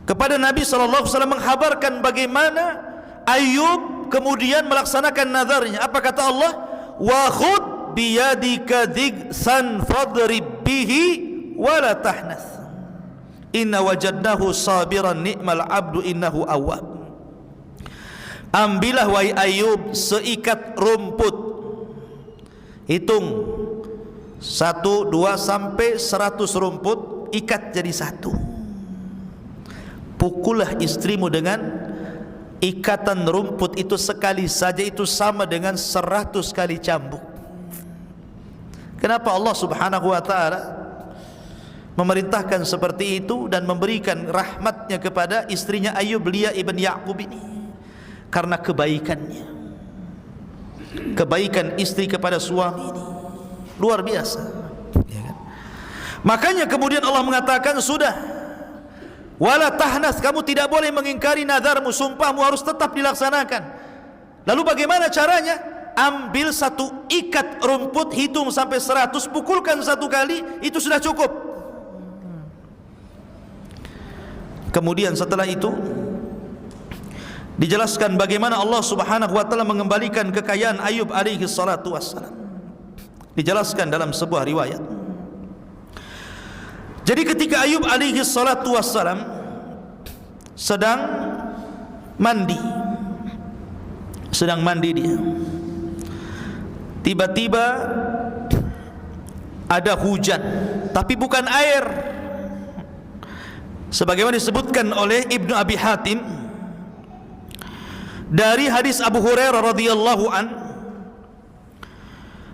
kepada Nabi sallallahu alaihi wasallam menghabarkan bagaimana Ayub kemudian melaksanakan nazarnya. Apa kata Allah? Wa khudh biyadika dhigsan fadrib bihi wa la tahnath inna wajadnahu sabiran ni'mal abdu innahu awwab. Ambillah wahai Ayub seikat rumput, hitung 1, 2 sampai 100 rumput, ikat jadi 1. Pukullah istrimu dengan ikatan rumput itu sekali saja, itu sama dengan 100 kali cambuk. Kenapa Allah Subhanahu wa ta'ala memerintahkan seperti itu dan memberikan rahmatnya kepada istrinya Ayub, Lia ibn Ya'qub ini? Karena kebaikannya, kebaikan istri kepada suami ini luar biasa ya kan? Makanya kemudian Allah mengatakan sudah, wala tahnas, kamu tidak boleh mengingkari nazarmu, sumpahmu harus tetap dilaksanakan. Lalu bagaimana caranya? Ambil 1 ikat rumput, hitung sampai 100, pukulkan 1 kali, itu sudah cukup. Kemudian setelah itu dijelaskan bagaimana Allah Subhanahu wa taala mengembalikan kekayaan Ayub alaihi salatu wassalam. Dijelaskan dalam sebuah riwayat. Jadi ketika Ayub alaihi salatu wassalam sedang mandi dia, tiba-tiba ada hujan, tapi bukan air. Sebagaimana disebutkan oleh Ibnu Abi Hatim dari hadis Abu Hurairah radhiyallahu an,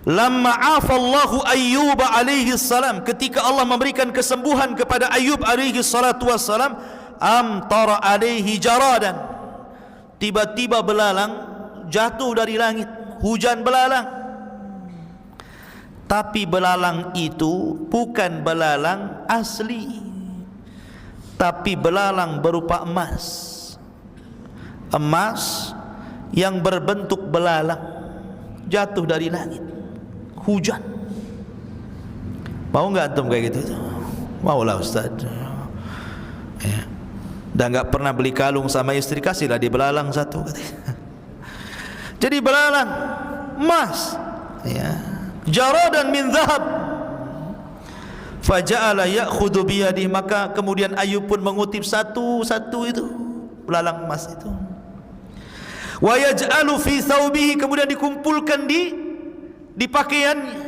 lamma afallahu Ayyub alaihi salam, ketika Allah memberikan kesembuhan kepada Ayyub alaihi salatu wassalam, amtara alaihi jaradan, tiba-tiba belalang jatuh dari langit, hujan belalang. Tapi belalang itu bukan belalang asli, tapi belalang berupa emas. Emas yang berbentuk belalang jatuh dari langit, hujan. Mau nggak antum kayak gitu? Mau lah Ustaz ya. Dan nggak pernah beli kalung sama istri, kasihlah di belalang satu katanya. Jadi belalang emas ya, jaradan min zahab, faja'ala ya'khudhu biyadihi, maka kemudian Ayub pun mengutip satu-satu itu belalang emas itu. Wa yaj'alu fi thawbihi, kemudian dikumpulkan di pakaiannya.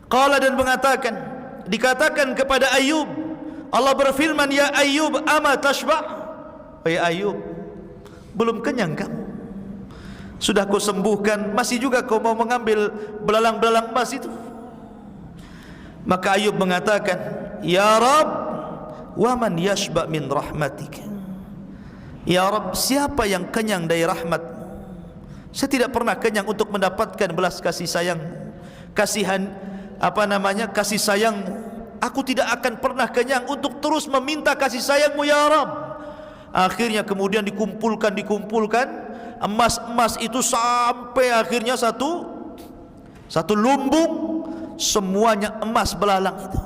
Qala, dan mengatakan, dikatakan kepada Ayub, Allah berfirman, ya Ayub, ama tashba', wahai Ayub, belum kenyang kamu? Sudah kau sembuhkan, masih juga kau mau mengambil belalang-belalang emas itu? Maka Ayub mengatakan, ya Rabb, wa man yashba' min rahmatika. Ya Rabb, siapa yang kenyang dari rahmat-Mu? Saya tidak pernah kenyang untuk mendapatkan belas kasih sayang, kasih sayang-Mu. Aku tidak akan pernah kenyang untuk terus meminta kasih sayang-Mu ya Rabb. Akhirnya kemudian dikumpulkan emas-emas itu sampai akhirnya satu lumbung, semuanya emas belalang itu.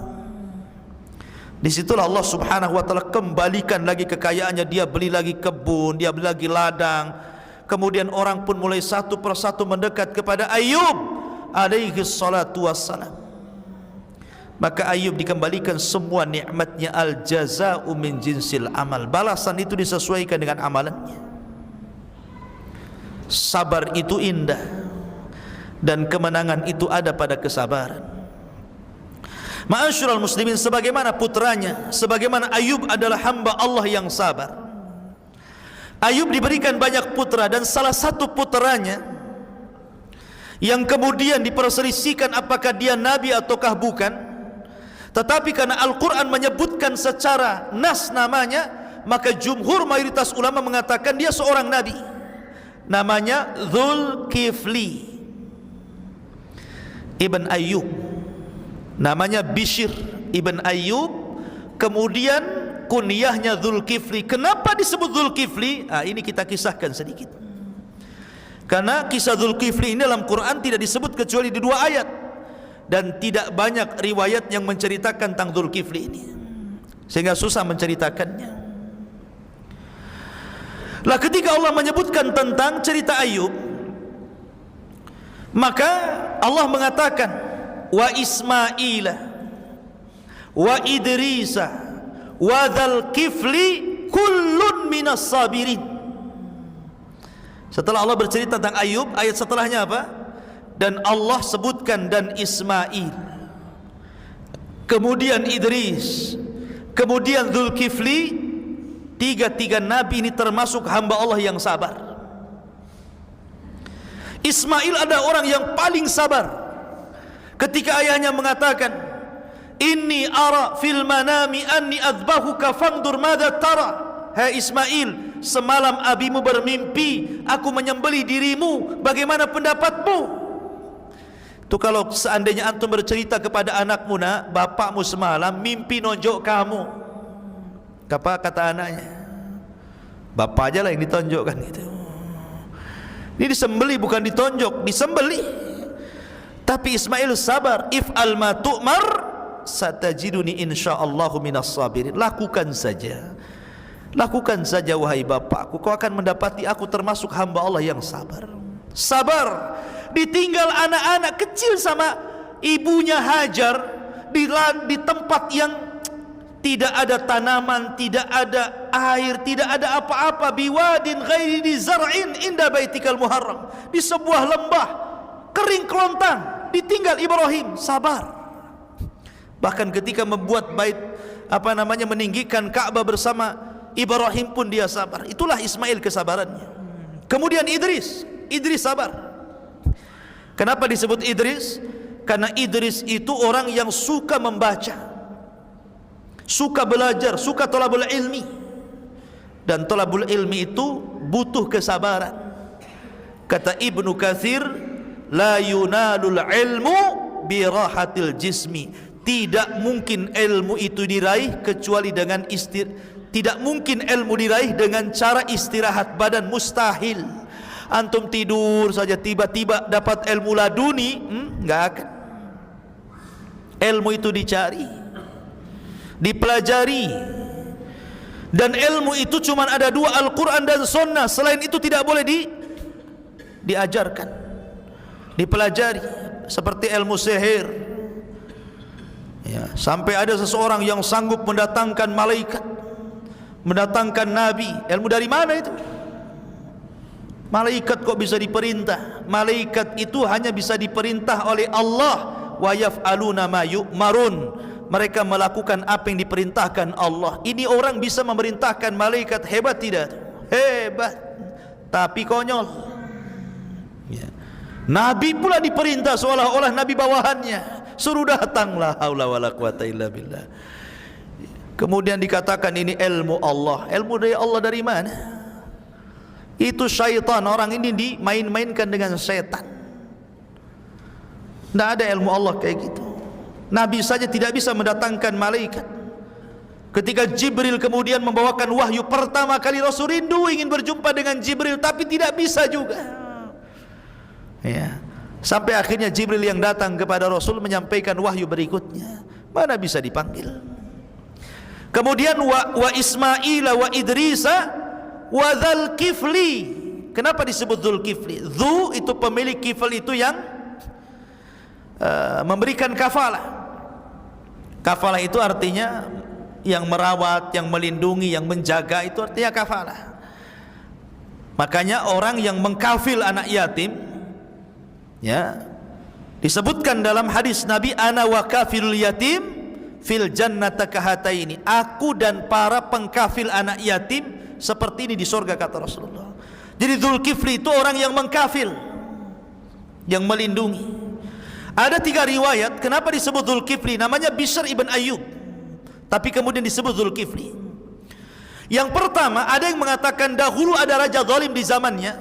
Disitulah Allah subhanahu wa ta'ala kembalikan lagi kekayaannya. Dia beli lagi kebun, dia beli lagi ladang. Kemudian orang pun mulai satu persatu mendekat kepada Ayub alaihi salatu wassalam. Maka Ayub dikembalikan semua nikmatnya. Al jaza'u min jinsil amal, balasan itu disesuaikan dengan amalannya. Sabar itu indah, dan kemenangan itu ada pada kesabaran. Ma'asyiral muslimin, sebagaimana putranya, sebagaimana Ayub adalah hamba Allah yang sabar. Ayub diberikan banyak putra, dan salah satu putranya yang kemudian diperselisihkan apakah dia nabi ataukah bukan, tetapi karena Al-Quran menyebutkan secara nas namanya, maka jumhur mayoritas ulama mengatakan dia seorang nabi. Namanya Dzulkifli ibn Ayyub, namanya Bishr ibn Ayyub, kemudian kunyahnya Dzulkifli. Kenapa disebut Dzulkifli? Ini kita kisahkan sedikit. Karena kisah Dzulkifli ini dalam Quran tidak disebut kecuali di 2 ayat, dan tidak banyak riwayat yang menceritakan tentang Dzulkifli ini, sehingga susah menceritakannya. Lah ketika Allah menyebutkan tentang cerita Ayub, maka Allah mengatakan, wa Ismaila wa Idrisa wa Dzulkifli kullun minas sabirin. Setelah Allah bercerita tentang Ayub, ayat setelahnya apa? Dan Allah sebutkan dan Ismail, kemudian Idris, kemudian Dzulkifli. Tiga nabi ini termasuk hamba Allah yang sabar. Ismail ada orang yang paling sabar. Ketika ayahnya mengatakan, inni ara fil manami anni adzbahuka fangdur madza tara. Hai Ismail, semalam abimu bermimpi aku menyembelih dirimu, bagaimana pendapatmu? Itu kalau seandainya antum bercerita kepada anakmu, nak, bapakmu semalam mimpi nonjok kamu. Apa kata anaknya? Bapak aja lah yang ditonjokkan gitu. Ini disembeli bukan ditonjok, disembeli. Tapi Ismail sabar. If'al ma tu'mar satajiduni insyaallahu minas sabirin. Lakukan saja, lakukan saja wahai bapakku, kau akan mendapati aku termasuk hamba Allah yang sabar. Sabar ditinggal anak-anak kecil sama ibunya Hajar di tempat yang tidak ada tanaman, tidak ada air, tidak ada apa-apa. Biwadin ghairi di zar'in inda baitikal muharram, di sebuah lembah kering kelontang, ditinggal Ibrahim. Sabar. Bahkan ketika membuat meninggikan Ka'bah bersama Ibrahim pun dia sabar. Itulah Ismail kesabarannya. Kemudian Idris sabar. Kenapa disebut Idris? Karena Idris itu orang yang suka membaca, suka belajar, suka thalabul ilmi. Dan thalabul ilmi itu butuh kesabaran. Kata Ibnu Katsir, la yunalul ilmu birahatil jismi. Tidak mungkin ilmu itu diraih kecuali dengan tidak mungkin ilmu diraih dengan cara istirahat badan, mustahil. Antum tidur saja tiba-tiba dapat ilmu laduni, enggak akan. Ilmu itu dicari, dipelajari. Dan ilmu itu cuma ada dua, Al-Quran dan Sunnah. Selain itu tidak boleh diajarkan, dipelajari. Seperti ilmu sihir, ya, sampai ada seseorang yang sanggup mendatangkan malaikat, mendatangkan nabi. Ilmu dari mana itu? Malaikat kok bisa diperintah? Malaikat itu hanya bisa diperintah oleh Allah. Wa yaf'aluna ma yu'marun. Mereka melakukan apa yang diperintahkan Allah. Ini orang bisa memerintahkan malaikat, hebat tidak? Hebat, tapi konyol. Ya. Nabi pula diperintah seolah-olah nabi bawahannya, suruh datanglah, haula wala quwata illa billah. Kemudian dikatakan ini ilmu Allah. Ilmu dari Allah dari mana? Itu syaitan. Orang ini dimain-mainkan dengan setan. Tidak ada ilmu Allah kayak gitu. Nabi saja tidak bisa mendatangkan malaikat. Ketika Jibril kemudian membawakan wahyu pertama kali, Rasul rindu ingin berjumpa dengan Jibril, tapi tidak bisa juga. Ya. Sampai akhirnya Jibril yang datang kepada Rasul menyampaikan wahyu berikutnya. Mana bisa dipanggil? Kemudian wa Ismail wa Idrisa wa Dzul Kifli. Kenapa disebut Dzul Kifli? Dzu itu pemilik, kifl itu yang memberikan kafalah. Kafalah itu artinya yang merawat, yang melindungi, yang menjaga, itu artinya kafalah. Makanya orang yang mengkafil anak yatim, ya, disebutkan dalam hadis Nabi, ana wa kafilul yatim fil jannata kahataini. Aku dan para pengkafil anak yatim seperti ini di surga, kata Rasulullah. Jadi Dzul Kifli itu orang yang mengkafil, yang melindungi. Ada 3 riwayat kenapa disebut Dzul Kifli. Namanya Bishr ibn Ayyub, tapi kemudian disebut Dzul Kifli. Yang pertama, ada yang mengatakan dahulu ada raja zalim di zamannya.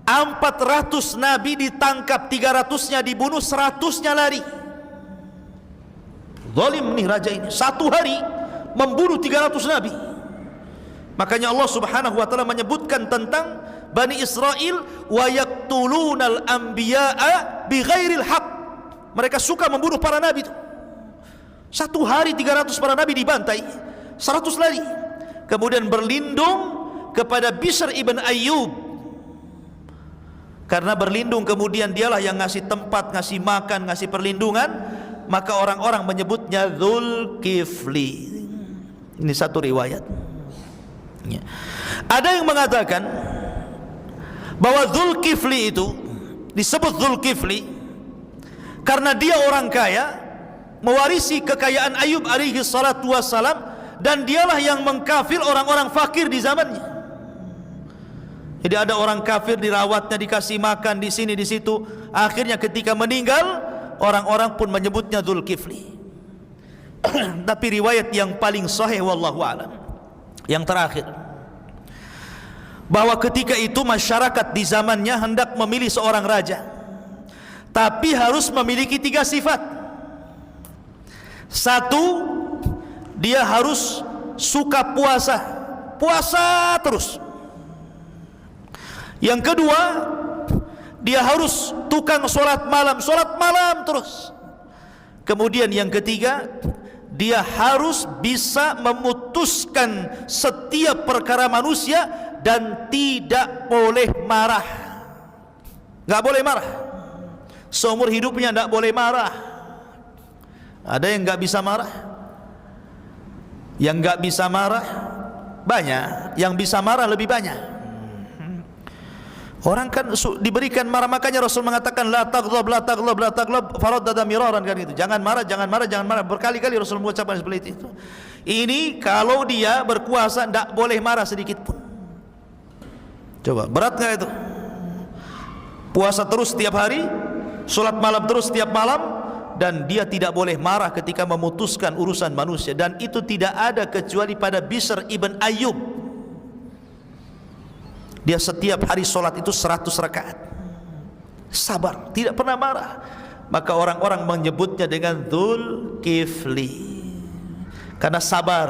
400 nabi ditangkap, 300-nya dibunuh, 100-nya lari. Zalim nih raja ini, satu hari membunuh 300 nabi. Makanya Allah Subhanahu wa taala menyebutkan tentang Bani Israel, wa yaqtulunal anbiya'a bighairil haqq. Mereka suka membunuh para nabi itu. Satu hari 300 para nabi dibantai, 100 lari. Kemudian berlindung kepada Bishr ibn Ayyub. Karena berlindung kemudian dialah yang ngasih tempat, ngasih makan, ngasih perlindungan, maka orang-orang menyebutnya Dzul Kifli. Ini satu riwayat. Ya. Ada yang mengatakan bahwa Dzul Kifli itu disebut Dzul Kifli karena dia orang kaya, mewarisi kekayaan Ayub alaihi salatu wassalam, dan dialah yang mengkafir orang-orang fakir di zamannya. Jadi ada orang kafir, dirawatnya, dikasih makan di sini di situ. Akhirnya ketika meninggal, orang-orang pun menyebutnya Dzul Kifli. Tapi riwayat yang paling sahih wallahu alam, yang terakhir, bahwa ketika itu masyarakat di zamannya hendak memilih seorang raja, tapi harus memiliki 3 sifat. Satu, dia harus suka puasa, puasa terus. Yang kedua, dia harus tukang sholat malam terus. Kemudian yang ketiga, dia harus bisa memutuskan setiap perkara manusia dan tidak boleh marah. Gak boleh marah. Seumur hidupnya tidak boleh marah. Ada yang nggak bisa marah? Yang nggak bisa marah banyak, yang bisa marah lebih banyak. Orang kan diberikan marah, makanya Rasul mengatakan la taghdab, la taghdab, la taghdab, faraddada miraran, kan gitu. Jangan marah, jangan marah, jangan marah. Berkali-kali Rasul mengucapkan seperti itu. Ini kalau dia berkuasa tidak boleh marah sedikit pun. Coba, berat nggak itu? Puasa terus setiap hari, Solat malam terus setiap malam, dan dia tidak boleh marah ketika memutuskan urusan manusia, dan itu tidak ada kecuali pada Bishr ibn Ayyub. Dia setiap hari solat itu 100 rakaat, sabar, tidak pernah marah. Maka orang-orang menyebutnya dengan Dzulkifli, karena sabar.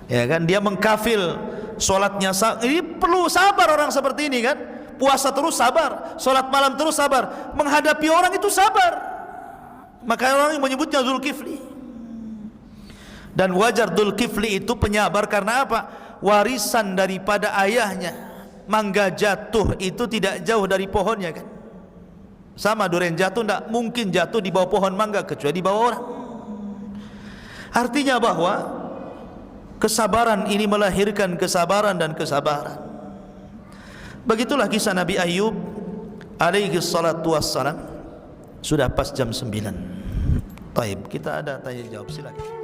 Ya kan, dia mengkafil solatnya. Ini perlu sabar orang seperti ini kan. Puasa terus sabar, solat malam terus sabar, menghadapi orang itu sabar. Maka orang menyebutnya Dzulkifli. Dan wajar Dzulkifli itu penyabar karena apa? Warisan daripada ayahnya. Mangga jatuh itu tidak jauh dari pohonnya kan. Sama durian jatuh tidak mungkin jatuh di bawah pohon mangga kecuali di bawah orang. Artinya bahwa kesabaran ini melahirkan kesabaran dan kesabaran. Begitulah kisah Nabi Ayyub alaihi salatu wassalam. Sudah pas jam 9. Taib, kita ada tanya jawab, silakan.